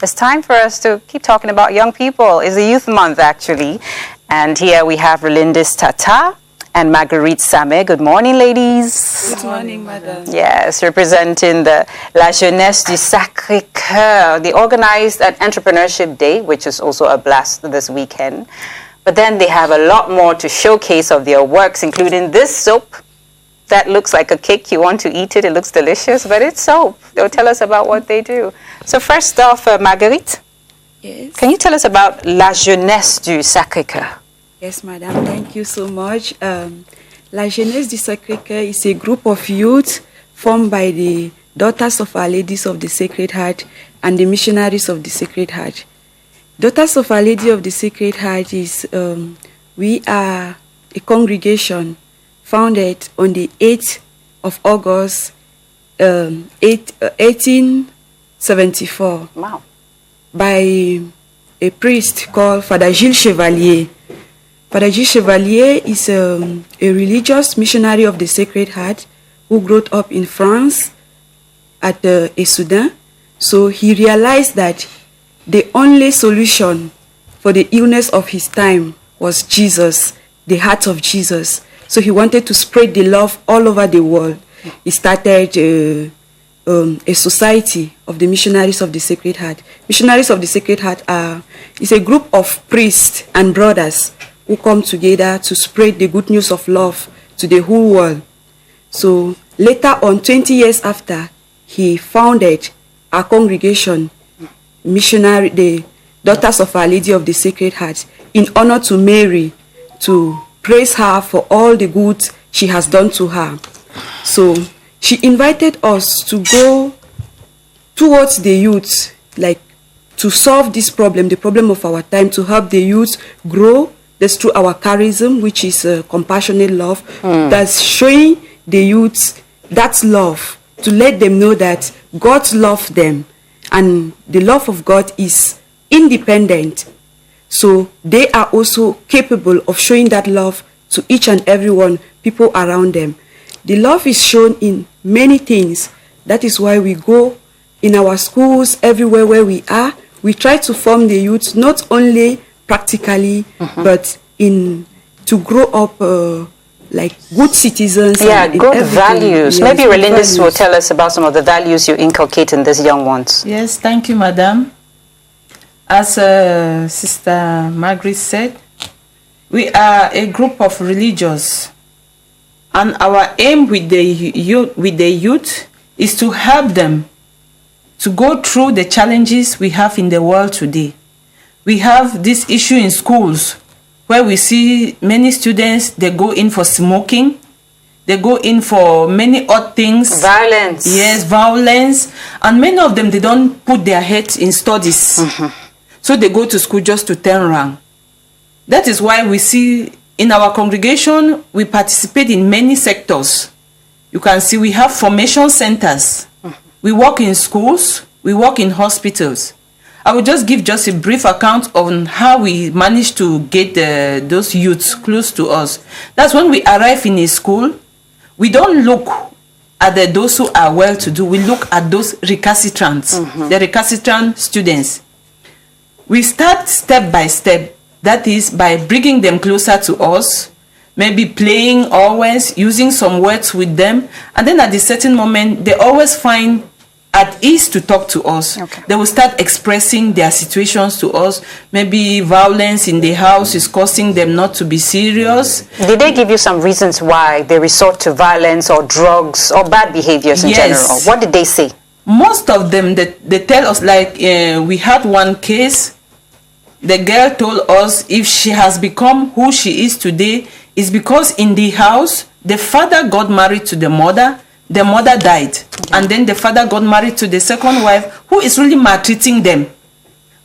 It's time for us to keep talking about young people. It's a youth month, actually. And here we have Relindis Tata and Marguerite Same. Good morning, ladies. Good morning, madam. Yes, representing the La Jeunesse du Sacré. They organized an entrepreneurship day, which is also a blast this weekend. But then they have a lot more to showcase of their works, including this soap that looks like a cake. You want to eat it. It looks delicious, but it's soap. They'll tell us about what they do. So first off, Marguerite, Yes. can you tell us about La Jeunesse du Sacré-Cœur? Yes, madam. Thank you so much. La Jeunesse du Sacré-Cœur is a group of youth formed by the Daughters of Our Ladies of the Sacred Heart and the Missionaries of the Sacred Heart. Daughters of Our Lady of the Sacred Heart is, we are a congregation founded on the 8th of August, 1874. Wow. By a priest called Father Gilles Chevalier. Father Gilles Chevalier is a religious missionary of the Sacred Heart who grew up in France at Soudan. So he realized that the only solution for the illness of his time was Jesus, the heart of Jesus. So he wanted to spread the love all over the world. He started a society of the Missionaries of the Sacred Heart. Missionaries of the Sacred Heart is a group of priests and brothers who come together to spread the good news of love to the whole world. So later on, 20 years after, he founded a congregation, missionary, the Daughters of Our Lady of the Sacred Heart, in honor to Mary, to praise her for all the good she has done to her. So she invited us to go towards the youth, like to solve this problem, the problem of our time, to help the youth grow. That's through our charism, which is compassionate love. That's showing the youth that love, to let them know that God loves them. And the love of God is independent. So they are also capable of showing that love to each and everyone, people around them. The love is shown in many things. That is why we go in our schools, everywhere where we are. We try to form the youth, not only practically, but to grow up like good citizens. Yeah, good values. Yes, Maybe good Relindis values. will tell us about some of the values you inculcate in these young ones. Yes, thank you, madam. As Sister Margaret said, we are a group of religious, and our aim with the youth is to help them to go through the challenges we have in the world today. We have this issue in schools where we see many students, they go in for smoking, they go in for many odd things. Violence. Yes, violence. And many of them, they don't put their heads in studies. So they go to school just to turn around. That is why we see in our congregation, we participate in many sectors. You can see we have formation centers. We work in schools, we work in hospitals. I will just give a brief account on how we managed to get those youths close to us. That's when we arrive in a school, we don't look at those who are well-to-do. We look at those recalcitrants, the recalcitrant students. We start step by step. That is by bringing them closer to us, maybe playing always, using some words with them. And then at a certain moment, they always find at ease to talk to us. Okay. They will start expressing their situations to us. Maybe violence in the house is causing them not to be serious. Did they give you some reasons why they resort to violence or drugs or bad behaviors in general? What did they say? Most of them, they tell us, like we had one case, the girl told us if she has become who she is today, is because in the house, the father got married to the mother died. And then the father got married to the second wife, who is really maltreating them.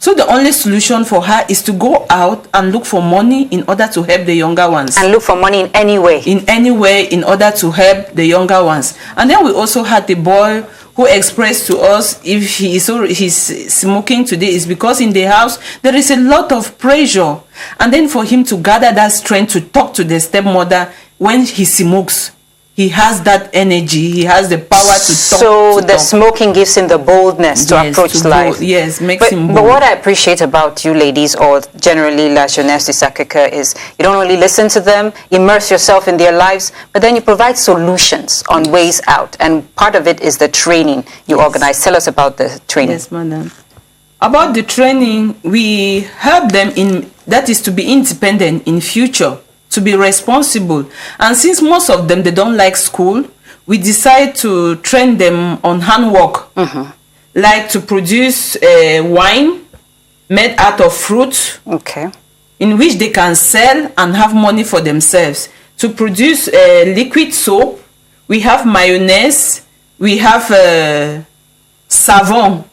So the only solution for her is to go out and look for money in order to help the younger ones. And look for money in any way. In any way, in order to help the younger ones. And then we also had the boy who expressed to us if he's smoking today is because in the house there is a lot of pressure. And then for him to gather that strength to talk to the stepmother when he smokes, he has that energy, he has the power to talk. So the smoking gives him the boldness to approach life. Yes, makes him bold. But what I appreciate about you ladies, or generally La Jeunesse du Sacré-Cœur, is you don't only listen to them, immerse yourself in their lives, but then you provide solutions on ways out. And part of it is the training you organize. Tell us about the training. Yes, madam. About the training, we help them that is to be independent in future, to be responsible. And since most of them, they don't like school, we decide to train them on handwork, like to produce wine made out of fruit, in which they can sell and have money for themselves. To produce liquid soap, we have mayonnaise, we have savon,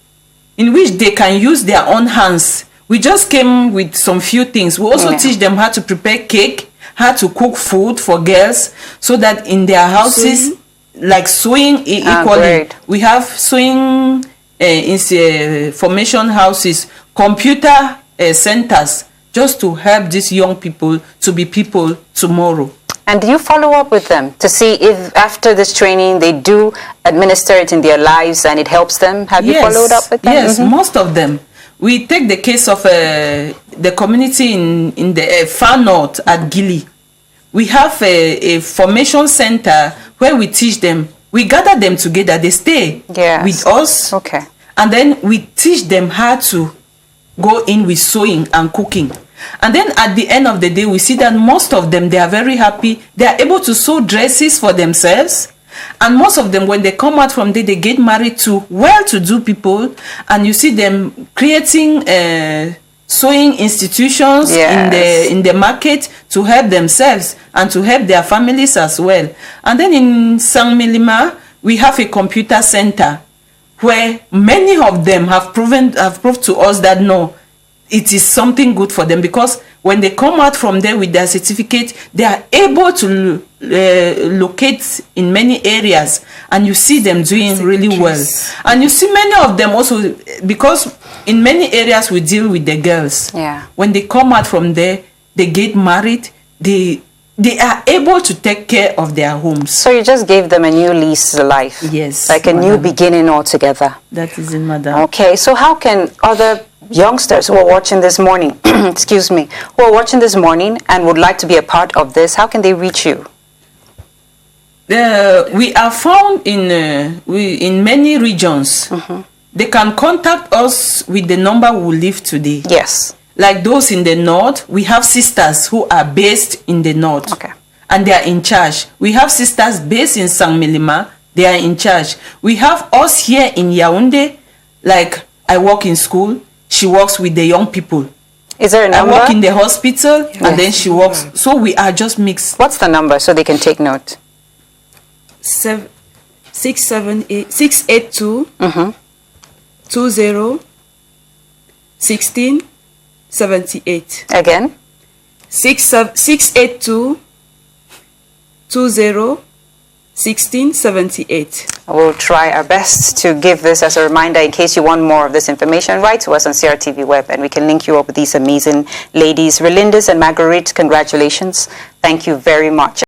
in which they can use their own hands. We just came with some few things. We also teach them how to prepare cake, how to cook food for girls, so that in their houses, like sewing equally. We have sewing formation houses, computer centers, just to help these young people to be people tomorrow. And do you follow up with them to see if after this training they do administer it in their lives and it helps them? Have you followed up with them? Yes, most of them. We take the case of the community in the far north at Gili. We have a formation center where we teach them. We gather them together. They stay with us. And then we teach them how to go in with sewing and cooking. And then at the end of the day, we see that most of them, they are very happy. They are able to sew dresses for themselves. And most of them, when they come out from there, they get married to well-to-do people. And you see them creating sewing institutions in the market to help themselves and to help their families as well. And then in Saint-Milima, we have a computer center where many of them have proved to us that no, it is something good for them, because when they come out from there with their certificate, they are able to locate in many areas, and you see them doing really well. And you see many of them also, because in many areas we deal with the girls. When they come out from there, they get married, they are able to take care of their homes. So you just gave them a new lease of life. Yes. Like a new beginning altogether. That is it, madam. Okay, so how can other youngsters who are watching this morning, excuse me, who are watching this morning and would like to be a part of this, how can they reach you? We are found in many regions. They can contact us with the number we leave today. Yes. Like those in the north, we have sisters who are based in the north. And they are in charge. We have sisters based in Saint-Milima, they are in charge. We have us here in Yaoundé, like I work in school, she works with the young people. Is there a number? I work in the hospital, and then she works. So we are just mixed. What's the number so they can take note? 682 20 16 78. Again? 682 20 16 78. We'll try our best to give this as a reminder in case you want more of this information. Write to us on CRTV Web and we can link you up with these amazing ladies. Relindis and Marguerite, congratulations. Thank you very much.